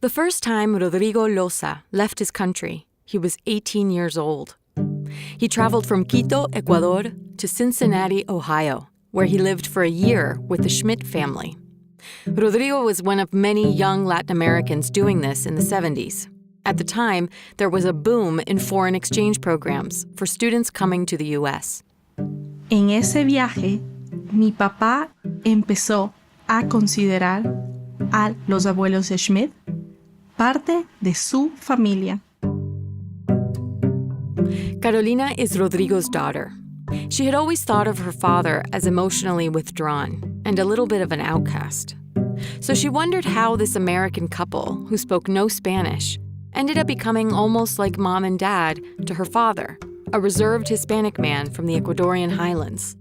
The first time Rodrigo Loza left his country, he was 18 years old. He traveled from Quito, Ecuador, to Cincinnati, Ohio, where he lived for a year with the Schmidt family. Rodrigo was one of many young Latin Americans doing this in the 70s. At the time, there was a boom in foreign exchange programs for students coming to the U.S. En ese viaje, mi papá empezó a considerar a los abuelos Schmidt parte de su familia. Carolina is Rodrigo's daughter. She had always thought of her father as emotionally withdrawn and a little bit of an outcast. So she wondered how this American couple, who spoke no Spanish, ended up becoming almost like mom and dad to her father, a reserved Hispanic man from the Ecuadorian highlands.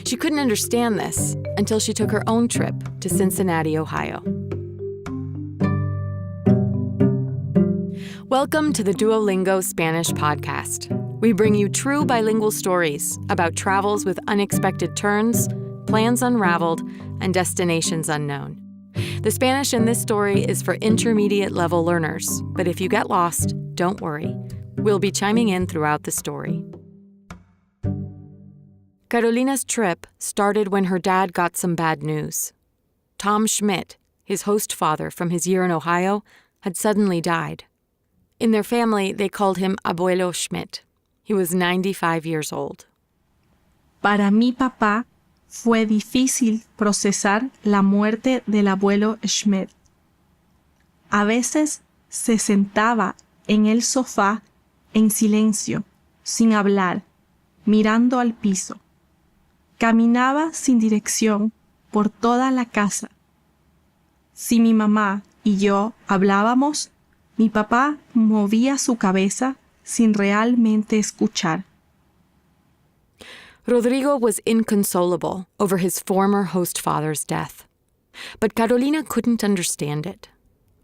She couldn't understand this until she took her own trip to Cincinnati, Ohio. Welcome to the Duolingo Spanish podcast. We bring you true bilingual stories about travels with unexpected turns, plans unraveled, and destinations unknown. The Spanish in this story is for intermediate-level learners, but if you get lost, don't worry. We'll be chiming in throughout the story. Carolina's trip started when her dad got some bad news. Tom Schmidt, his host father from his year in Ohio, had suddenly died. In their family, they called him Abuelo Schmidt. He was 95 years old. Para mi papá fue difícil procesar la muerte del abuelo Schmidt. A veces se sentaba en el sofá en silencio, sin hablar, mirando al piso. Caminaba sin dirección por toda la casa. Si mi mamá y yo hablábamos, mi papá movía su cabeza sin realmente escuchar. Rodrigo was inconsolable over his former host father's death. But Carolina couldn't understand it.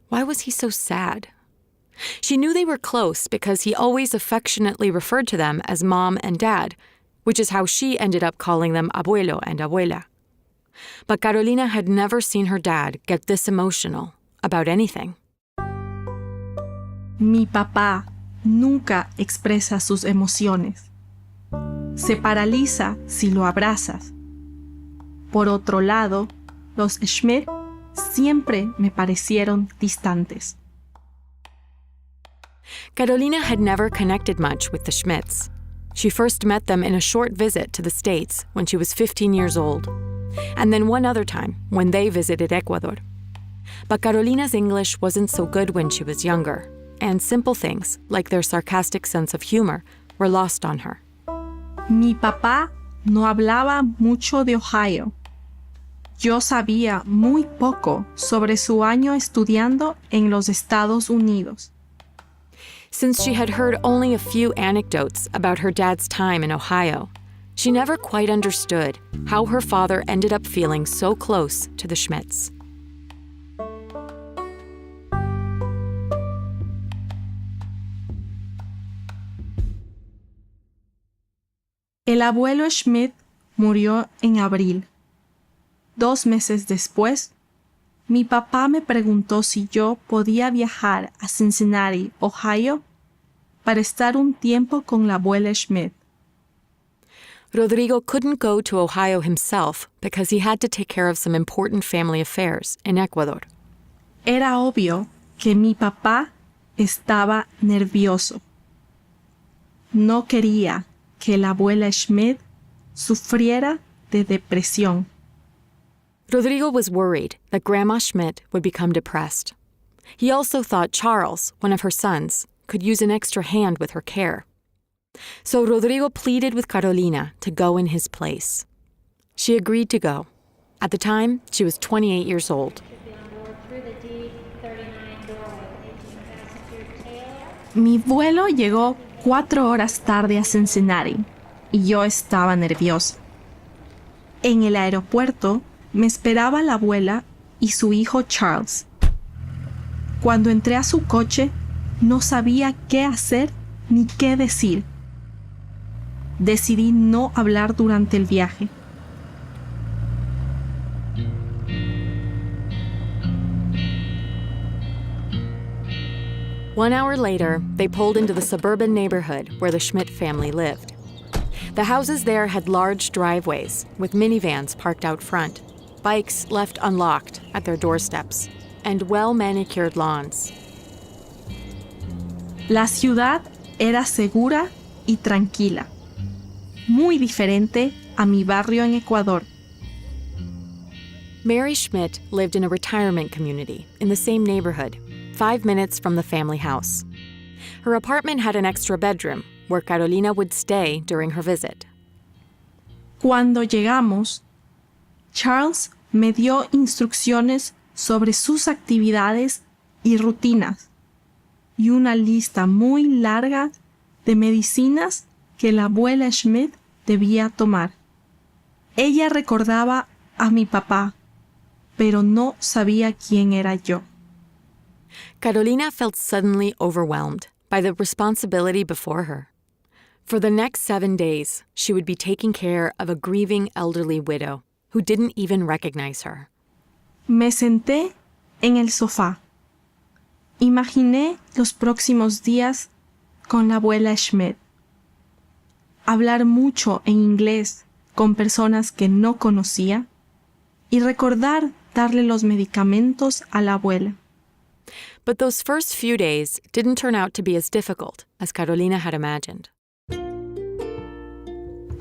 Why was he so sad? She knew they were close because he always affectionately referred to them as mom and dad, which is how she ended up calling them abuelo and abuela. But Carolina had never seen her dad get this emotional about anything. Mi papá nunca expresa sus emociones. Se paraliza si lo abrazas. Por otro lado, los Schmidt siempre me parecieron distantes. Carolina had never connected much with the Schmidts. She first met them in a short visit to the States when she was 15 years old, and then one other time when they visited Ecuador. But Carolina's English wasn't so good when she was younger, and simple things, like their sarcastic sense of humor, were lost on her. Mi papá no hablaba mucho de Ohio. Yo sabía muy poco sobre su año estudiando en los Estados Unidos. Since she had heard only a few anecdotes about her dad's time in Ohio, she never quite understood how her father ended up feeling so close to the Schmidts. El abuelo Schmidt murió en abril. 2 meses después, mi papá me preguntó si yo podía viajar a Cincinnati, Ohio, para estar un tiempo con la abuela Schmidt. Rodrigo couldn't go to Ohio himself because he had to take care of some important family affairs in Ecuador. Era obvio que mi papá estaba nervioso. No quería que la abuela Schmidt sufriera de depresión. Rodrigo was worried that Grandma Schmidt would become depressed. He also thought Charles, one of her sons, could use an extra hand with her care. So Rodrigo pleaded with Carolina to go in his place. She agreed to go. At the time, she was 28 years old. Mi vuelo llegó 4 horas tarde a Cincinnati y yo estaba nerviosa. En el aeropuerto me esperaba la abuela y su hijo Charles. Cuando entré a su coche, no sabía qué hacer ni qué decir. Decidí no hablar durante el viaje. 1 hour later, they pulled into the suburban neighborhood where the Schmidt family lived. The houses there had large driveways with minivans parked out front, bikes left unlocked at their doorsteps, and well-manicured lawns. La ciudad era segura y tranquila, muy diferente a mi barrio en Ecuador. Mary Schmidt lived in a retirement community in the same neighborhood, 5 minutes from the family house. Her apartment had an extra bedroom where Carolina would stay during her visit. Cuando llegamos, Charles me dio instrucciones sobre sus actividades y rutinas y una lista muy larga de medicinas que la abuela Schmidt debía tomar. Ella recordaba a mi papá, pero no sabía quién era yo. Carolina felt suddenly overwhelmed by the responsibility before her. For the next 7 days, she would be taking care of a grieving elderly widow who didn't even recognize her. Me senté en el sofá. Imaginé los próximos días con la abuela Schmidt. Hablar mucho en inglés con personas que no conocía y recordar darle los medicamentos a la abuela. But those first few days didn't turn out to be as difficult as Carolina had imagined.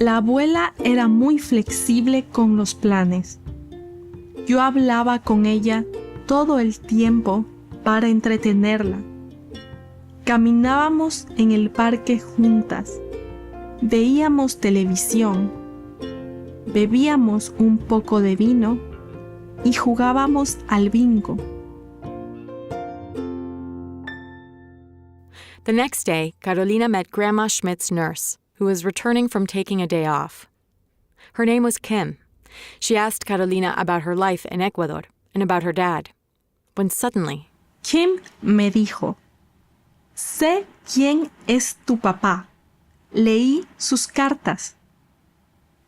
La abuela era muy flexible con los planes. Yo hablaba con ella todo el tiempo para entretenerla. Caminábamos en el parque juntas. Veíamos televisión. Bebíamos un poco de vino y jugábamos al bingo. The next day, Carolina met Grandma Schmidt's nurse, who was returning from taking a day off. Her name was Kim. She asked Carolina about her life in Ecuador and about her dad, when suddenly, Kim me dijo, sé quién es tu papá. Leí sus cartas.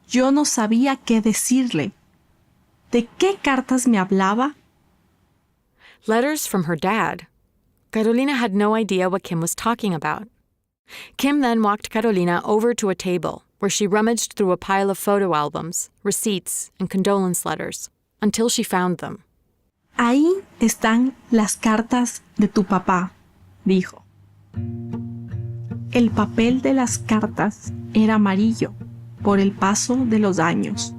Yo no sabía qué decirle. ¿De qué cartas me hablaba? letters from her dad. Carolina had no idea what Kim was talking about. Kim then walked Carolina over to a table where she rummaged through a pile of photo albums, receipts, and condolence letters until she found them. Ahí están las cartas de tu papá, dijo. El papel de las cartas era amarillo por el paso de los años.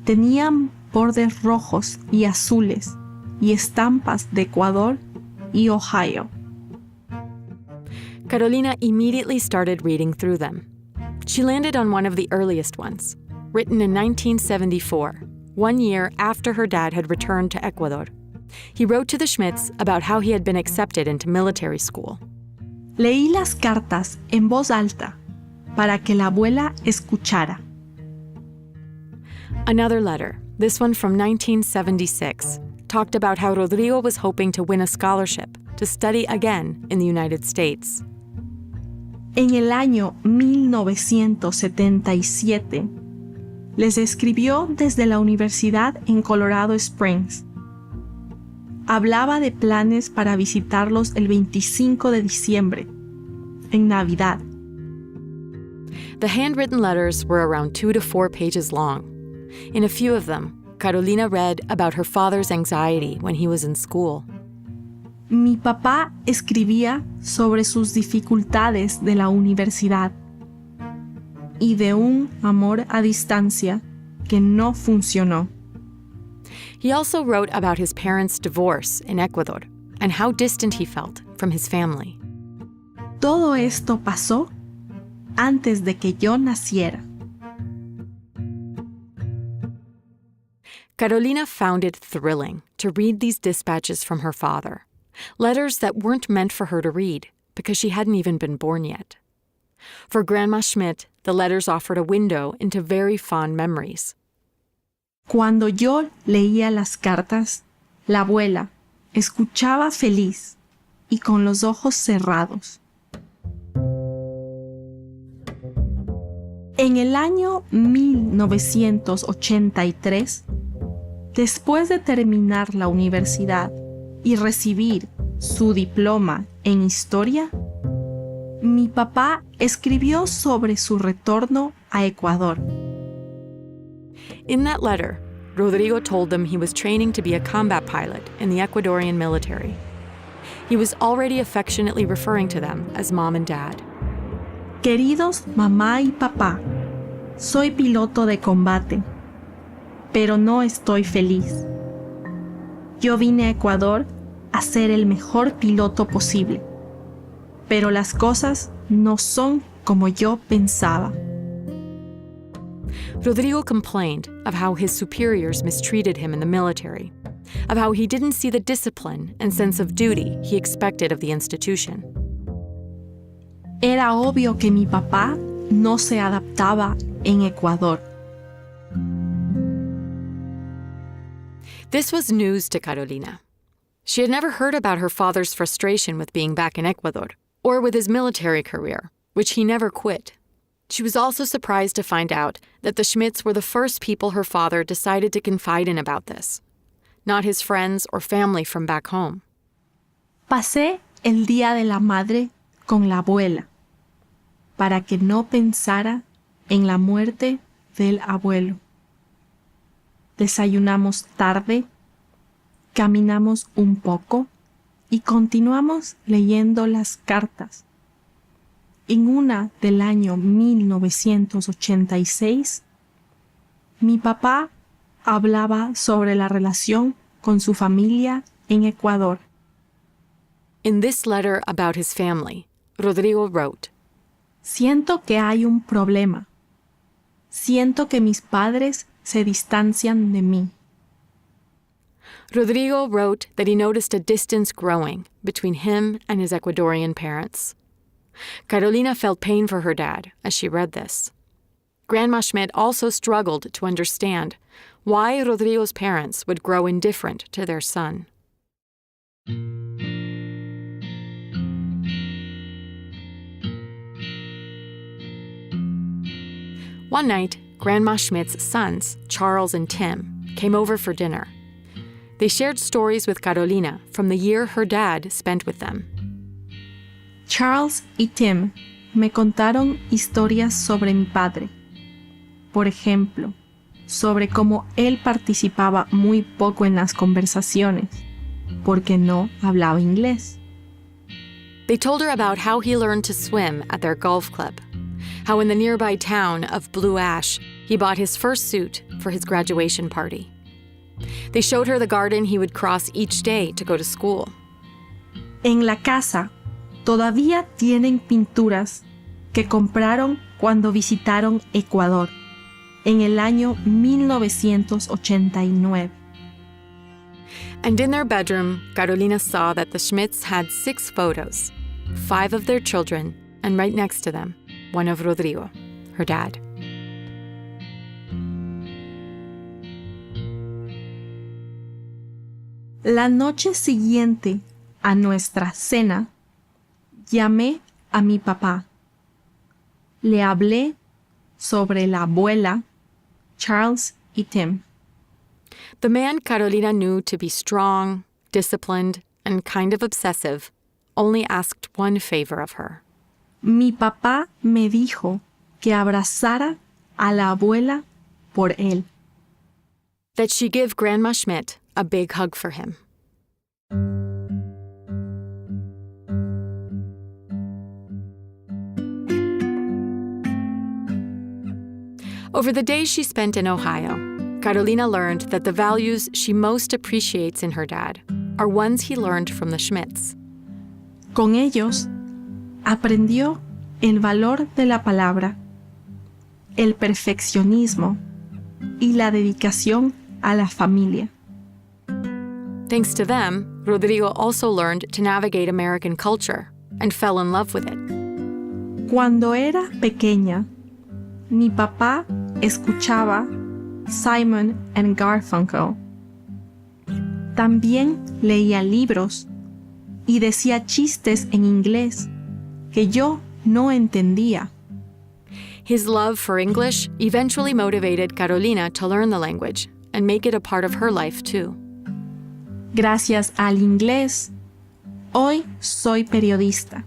Tenían bordes rojos y azules y estampas de Ecuador y Ohio. Carolina immediately started reading through them. She landed on one of the earliest ones, written in 1974, 1 year after her dad had returned to Ecuador. He wrote to the Schmidts about how he had been accepted into military school. Leí las cartas en voz alta para que la abuela escuchara. Another letter, this one from 1976, talked about how Rodrigo was hoping to win a scholarship to study again in the United States. En el año 1977, les escribió desde la universidad en Colorado Springs. Hablaba de planes para visitarlos el 25 de diciembre, en Navidad. The handwritten letters were around 2 to 4 pages long. In a few of them, Carolina read about her father's anxiety when he was in school. Mi papá escribía sobre sus dificultades de la universidad y de un amor a distancia que no funcionó. He also wrote about his parents' divorce in Ecuador and how distant he felt from his family. Todo esto pasó antes de que yo naciera. Carolina found it thrilling to read these dispatches from her father, letters that weren't meant for her to read because she hadn't even been born yet. For Grandma Schmidt, the letters offered a window into very fond memories. Cuando yo leía las cartas, la abuela escuchaba feliz y con los ojos cerrados. En el año 1983, después de terminar la universidad y recibir su diploma en historia? Mi papá escribió sobre su retorno a Ecuador. In that letter, Rodrigo told them he was training to be a combat pilot in the Ecuadorian military. He was already affectionately referring to them as mom and dad. Queridos mamá y papá, soy piloto de combate, pero no estoy feliz. Yo vine a Ecuador a ser el mejor piloto posible, pero las cosas no son como yo pensaba. Rodrigo complained of how his superiors mistreated him in the military, of how he didn't see the discipline and sense of duty he expected of the institution. Era obvio que mi papá no se adaptaba en Ecuador. This was news to Carolina. She had never heard about her father's frustration with being back in Ecuador, or with his military career, which he never quit. She was also surprised to find out that the Schmidts were the first people her father decided to confide in about this, not his friends or family from back home. Pasé el Día de la Madre con la abuela, para que no pensara en la muerte del abuelo. Desayunamos tarde, caminamos un poco y continuamos leyendo las cartas. En una del año 1986, mi papá hablaba sobre la relación con su familia en Ecuador. In this letter about his family, Rodrigo wrote, Siento que hay un problema. Siento que mis padres se distancian de mí. Rodrigo wrote that he noticed a distance growing between him and his Ecuadorian parents. Carolina felt pain for her dad as she read this. Grandma Schmidt also struggled to understand why Rodrigo's parents would grow indifferent to their son. One night, Grandma Schmidt's sons, Charles and Tim, came over for dinner. They shared stories with Carolina from the year her dad spent with them. Charles y Tim me contaron historias sobre mi padre. Por ejemplo, sobre cómo él participaba muy poco en las conversaciones, porque no hablaba inglés. They told her about how he learned to swim at their golf club, how in the nearby town of Blue Ash, he bought his first suit for his graduation party. They showed her the garden he would cross each day to go to school. En la casa todavía tienen pinturas que compraron cuando visitaron Ecuador en el año 1989. And in their bedroom, Carolina saw that the Schmidts had 6 photos, 5 of their children, and right next to them, one of Rodrigo, her dad. La noche siguiente a nuestra cena, llamé a mi papá. Le hablé sobre la abuela, Charles y Tim. The man Carolina knew to be strong, disciplined, and kind of obsessive only asked one favor of her. Mi papá me dijo que abrazara a la abuela por él. That she give Grandma Schmidt a big hug for him. Over the days she spent in Ohio, Carolina learned that the values she most appreciates in her dad are ones he learned from the Schmidts. Con ellos, aprendió el valor de la palabra, el perfeccionismo y la dedicación a la familia. Thanks to them, Rodrigo also learned to navigate American culture and fell in love with it. Cuando era pequeña, mi papá escuchaba Simon and Garfunkel. También leía libros y decía chistes en inglés que yo no entendía. His love for English eventually motivated Carolina to learn the language and make it a part of her life too. Gracias al inglés, Hoy soy periodista.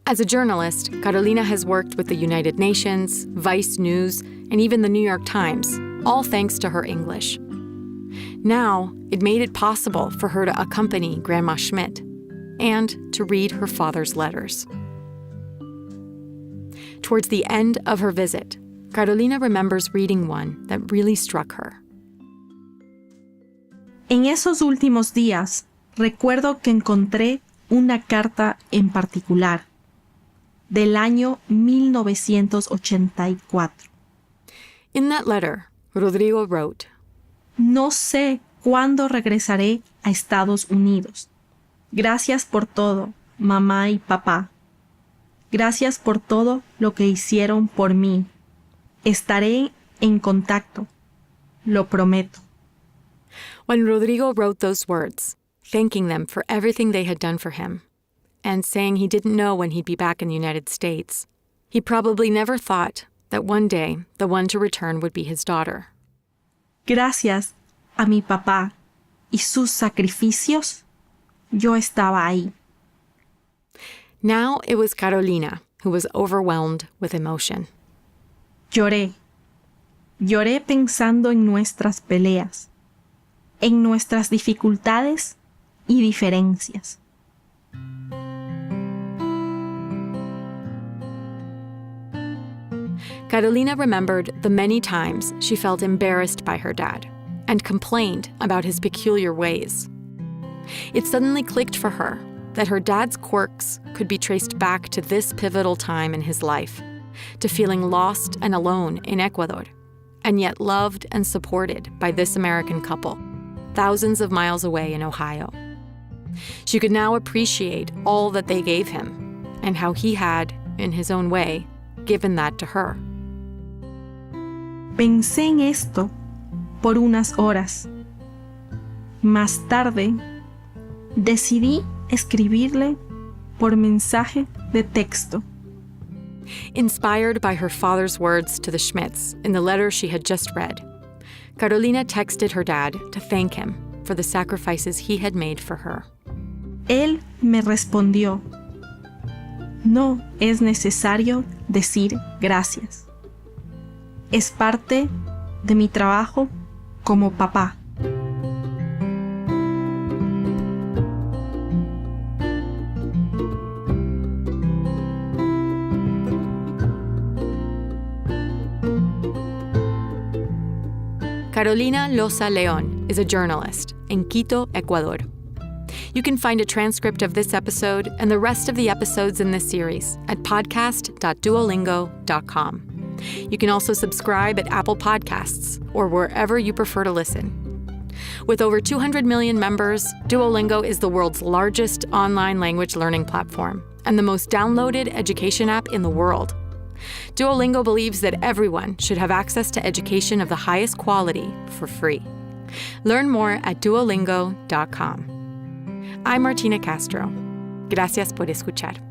As a journalist, Carolina has worked with the United Nations, Vice News, and even the New York Times, all thanks to her English. Now, it made it possible for her to accompany Grandma Schmidt and to read her father's letters. Towards the end of her visit, Carolina remembers reading one that really struck her. En esos últimos días, recuerdo que encontré una carta en particular del año 1984. In that letter, Rodrigo wrote, No sé cuándo regresaré a Estados Unidos. Gracias por todo, mamá y papá. Gracias por todo lo que hicieron por mí. Estaré en contacto. Lo prometo. When Rodrigo wrote those words, thanking them for everything they had done for him, and saying he didn't know when he'd be back in the United States, he probably never thought that one day the one to return would be his daughter. Gracias a mi papá y sus sacrificios, yo estaba ahí. Now it was Carolina who was overwhelmed with emotion. Lloré. Lloré pensando en nuestras peleas, en nuestras dificultades y diferencias. Carolina remembered the many times she felt embarrassed by her dad and complained about his peculiar ways. It suddenly clicked for her that her dad's quirks could be traced back to this pivotal time in his life, to feeling lost and alone in Ecuador, and yet loved and supported by this American couple, thousands of miles away in Ohio. She could now appreciate all that they gave him and how he had, in his own way, given that to her. Pensé en esto por unas horas. Más tarde, decidí escribirle por mensaje de texto. Inspired by her father's words to the Schmidts in the letter she had just read, Carolina texted her dad to thank him for the sacrifices he had made for her. Él me respondió, no es necesario decir gracias. Es parte de mi trabajo como papá. Carolina Loza León is a journalist in Quito, Ecuador. You can find a transcript of this episode and the rest of the episodes in this series at podcast.duolingo.com. You can also subscribe at Apple Podcasts or wherever you prefer to listen. With over 200 million members, Duolingo is the world's largest online language learning platform and the most downloaded education app in the world. Duolingo believes that everyone should have access to education of the highest quality for free. Learn more at duolingo.com. I'm Martina Castro. Gracias por escuchar.